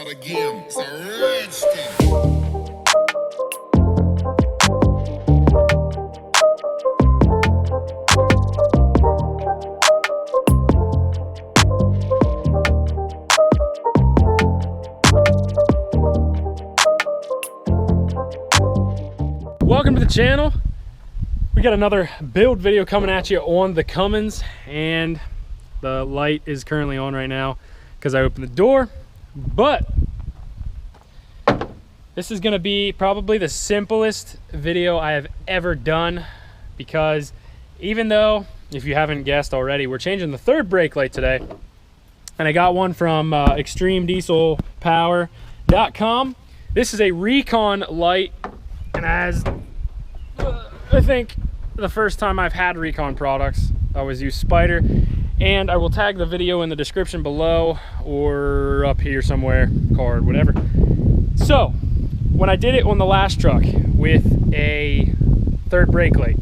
start again. It's a rich thing. Welcome to the channel. We got another build video coming at you on the Cummins, and the light is currently on right now because I opened the door. But this is going to be probably the simplest video I have ever done, because even though, if you haven't guessed already, we're changing the third brake light today, and I got one from extremedieselpower.com. This is a Recon light, and as I think the first time I've had Recon products, I always use Spider, and I will tag the video in the description below or up here somewhere, card, whatever. So when I did it on the last truck with a third brake light,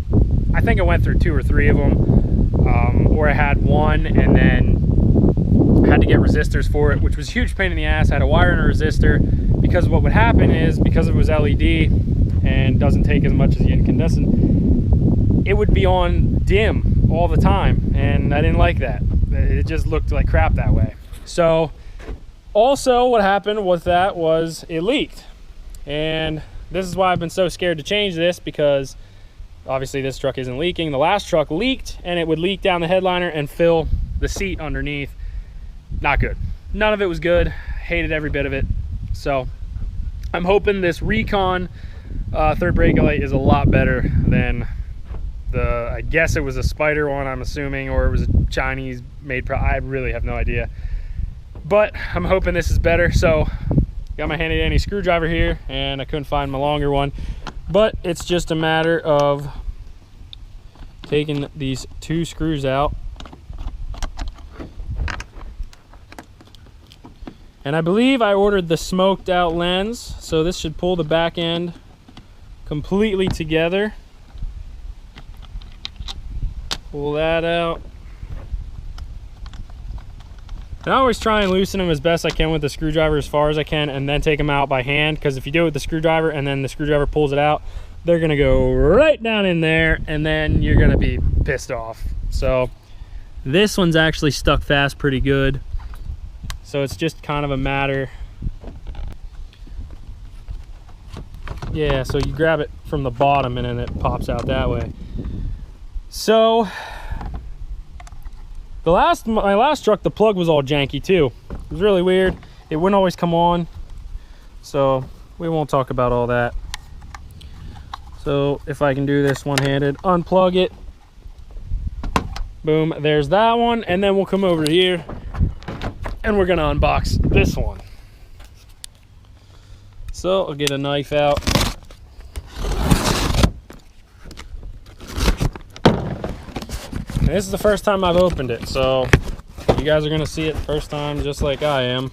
I think I went through 2 or 3 of them, or I had one and then I had to get resistors for it, which was a huge pain in the ass. I had a wire and a resistor, because what would happen is, because it was LED and doesn't take as much as the incandescent, it would be on dim all the time, and I didn't like that. It just looked like crap that way. So also what happened with that was it leaked, and this is why I've been so scared to change this, because obviously this truck isn't leaking. The last truck leaked, and it would leak down the headliner and fill the seat underneath. Not good. None of it was good. Hated every bit of it. So I'm hoping this Recon third brake light is a lot better than the, I guess it was a Spider one, I'm assuming, or it was a Chinese made I really have no idea, but I'm hoping this is better. So got my handy dandy screwdriver here, and I couldn't find my longer one, but it's just a matter of taking these 2 screws out, and I believe I ordered the smoked out lens, so this should pull the back end completely together. Pull that out. And I always try and loosen them as best I can with the screwdriver, as far as I can, and then take them out by hand, because if you do it with the screwdriver and then the screwdriver pulls it out, they're gonna go right down in there, and then you're gonna be pissed off. So this one's actually stuck fast pretty good, so it's just kind of a matter. Yeah, so you grab it from the bottom and then it pops out that way. So my last truck, the plug was all janky too. It was really weird. It wouldn't always come on, so we won't talk about all that. So if I can do this one-handed, unplug it, boom, there's that one, and then we'll come over here and we're gonna unbox this one. So I'll get a knife out. And this is the first time I've opened it, so you guys are gonna see it first time just like I am.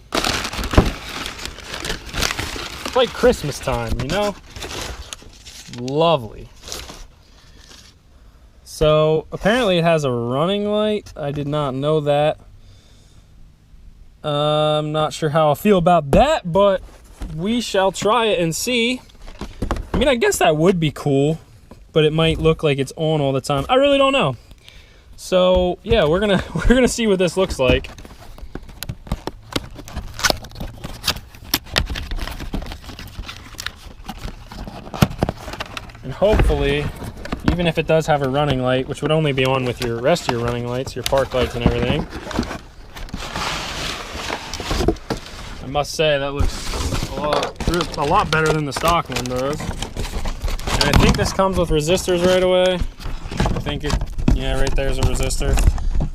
It's like Christmas time, you know? Lovely. So apparently it has a running light. I did not know that. I'm not sure how I feel about that, but we shall try it and see. I mean, I guess that would be cool, but it might look like it's on all the time. I really don't know. So yeah, we're gonna see what this looks like. And hopefully, even if it does have a running light, which would only be on with your rest of your running lights, your park lights and everything, I must say that looks a lot better than the stock one does. And I think this comes with resistors right away. I think it, yeah, right there's a resistor.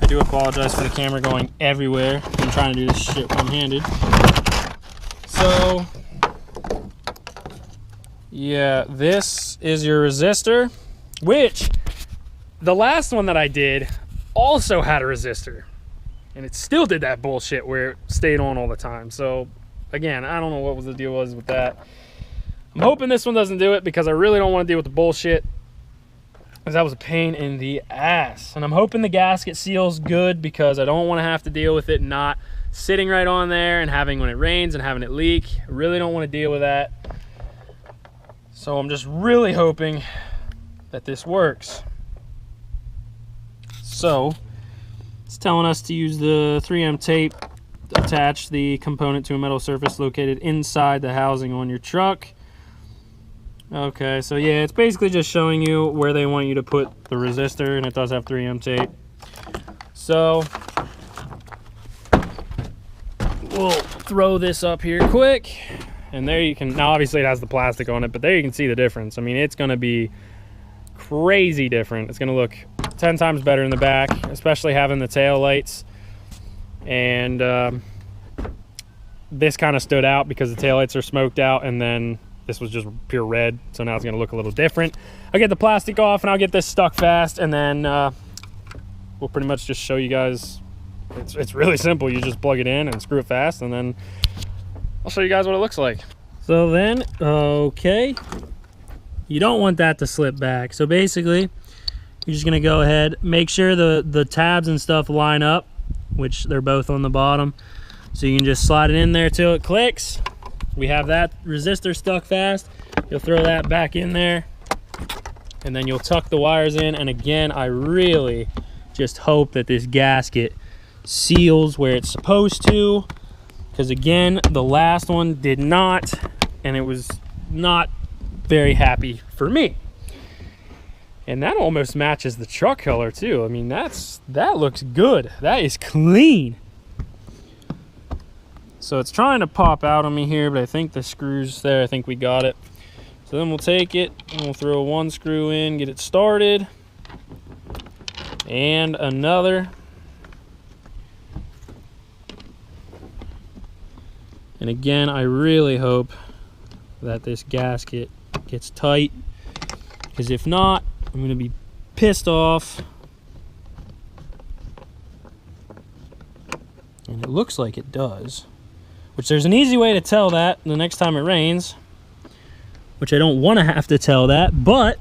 I do apologize for the camera going everywhere. I'm trying to do this shit one-handed. So yeah, this is your resistor, which the last one that I did also had a resistor, and it still did that bullshit where it stayed on all the time. So again, I don't know what the deal was with that. I'm hoping this one doesn't do it, because I really don't want to deal with the bullshit, because that was a pain in the ass. And I'm hoping the gasket seals good, because I don't want to have to deal with it not sitting right on there and having when it rains and having it leak. I really don't want to deal with that. So I'm just really hoping that this works. So it's telling us to use the 3M tape to attach the component to a metal surface located inside the housing on your truck. Okay, so yeah, it's basically just showing you where they want you to put the resistor, and it does have 3M tape. So we'll throw this up here quick, and there you can, now obviously it has the plastic on it, but there you can see the difference. I mean, it's gonna be crazy different. It's gonna look 10 times better in the back, especially having the tail lights. And this kind of stood out because the tail lights are smoked out, and then this was just pure red, so now it's gonna look a little different. I'll get the plastic off and I'll get this stuck fast, and then we'll pretty much just show you guys. It's really simple. You just plug it in and screw it fast, and then I'll show you guys what it looks like. So then, okay, you don't want that to slip back. So basically, you're just gonna go ahead, make sure the tabs and stuff line up, which they're both on the bottom. So you can just slide it in there till it clicks. We have that resistor stuck fast. You'll throw that back in there, and then you'll tuck the wires in. And again, I really just hope that this gasket seals where it's supposed to, because again, the last one did not, and it was not very happy for me. And that almost matches the truck color too. I mean, that looks good. That is clean. So it's trying to pop out on me here, but I think the screw's there. I think we got it. So then we'll take it and we'll throw one screw in, get it started, and another. And again, I really hope that this gasket gets tight, because if not, I'm gonna be pissed off. And it looks like it does, which there's an easy way to tell that the next time it rains, which I don't want to have to tell that, but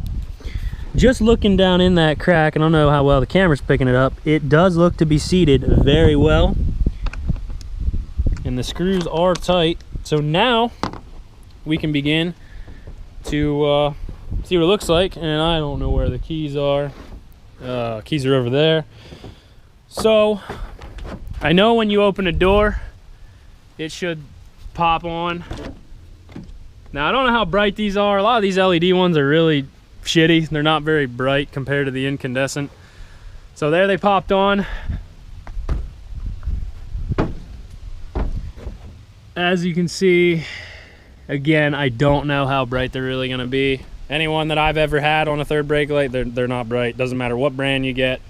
just looking down in that crack, and I don't know how well the camera's picking it up, it does look to be seated very well, and the screws are tight. So now we can begin to see what it looks like. And I don't know where the keys are. Keys are over there. So I know when you open a door, it should pop on. Now I don't know how bright these are. A lot of these LED ones are really shitty. They're not very bright compared to the incandescent. So there they popped on. As you can see, again, I don't know how bright they're really gonna be. Anyone that I've ever had on a third brake light, they're not bright. Doesn't matter what brand you get,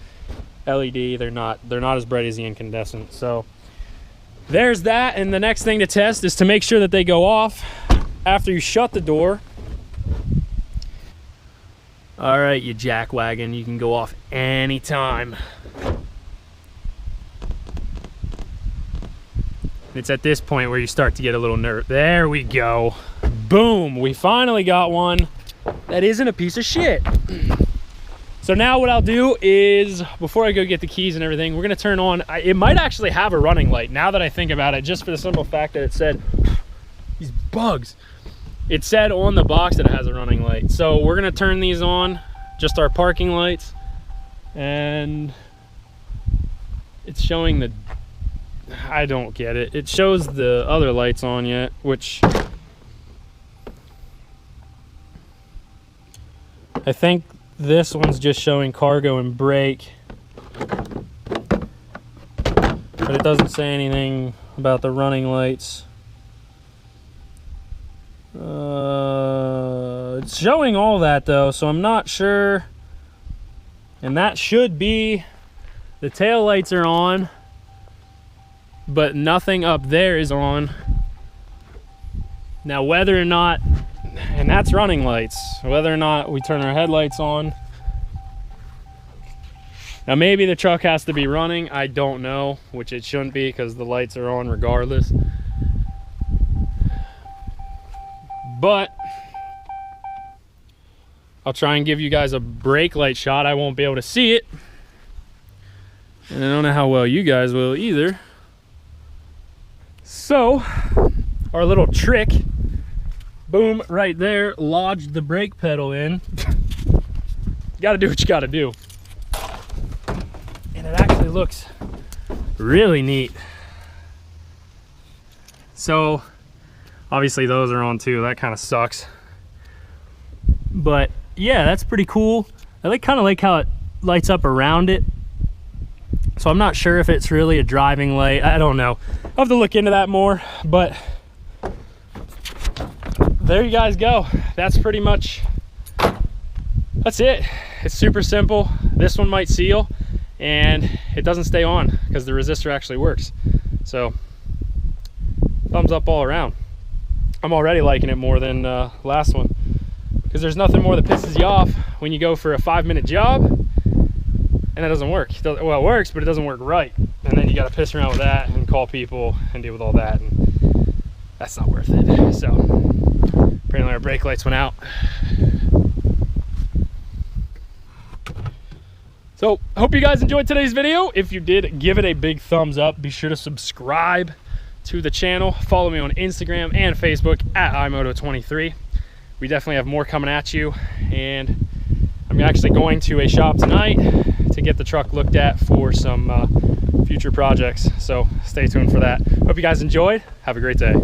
LED, they're not as bright as the incandescent. So there's that. And the next thing to test is to make sure that they go off after you shut the door. All right, you jackwagon, you can go off anytime. It's at this point where you start to get a little nervous. There we go. Boom, we finally got one that isn't a piece of shit. So now what I'll do is, before I go get the keys and everything, we're gonna turn on, it might actually have a running light now that I think about it, just for the simple fact that it said, these bugs. It said on the box that it has a running light. So we're gonna turn these on, just our parking lights, and it's showing the, I don't get it. It shows the other lights on yet, which I think this one's just showing cargo and brake, but it doesn't say anything about the running lights. It's showing all that though, so I'm not sure. And that should be, the tail lights are on, but nothing up there is on. Now whether or not, and that's running lights, whether or not we turn our headlights on. Now maybe the truck has to be running, I don't know, which it shouldn't be because the lights are on regardless. But I'll try and give you guys a brake light shot. I won't be able to see it, and I don't know how well you guys will either. So our little trick, boom, right there, lodged the brake pedal in. You gotta do what you gotta do. And it actually looks really neat. So obviously those are on too, that kind of sucks. But yeah, that's pretty cool. I kind of like how it lights up around it. So I'm not sure if it's really a driving light. I don't know. I'll have to look into that more, but there you guys go. That's pretty much, that's it. It's super simple. This one might seal and it doesn't stay on because the resistor actually works. So thumbs up all around. I'm already liking it more than last one, because there's nothing more that pisses you off when you go for a 5-minute job and it doesn't work. Well, it works, but it doesn't work right. And then you got to piss around with that and call people and deal with all that. And that's not worth it. So apparently our brake lights went out. So I hope you guys enjoyed today's video. If you did, give it a big thumbs up. Be sure to subscribe to the channel. Follow me on Instagram and Facebook at imoto23. We definitely have more coming at you. And I'm actually going to a shop tonight to get the truck looked at for some future projects. So stay tuned for that. Hope you guys enjoyed. Have a great day.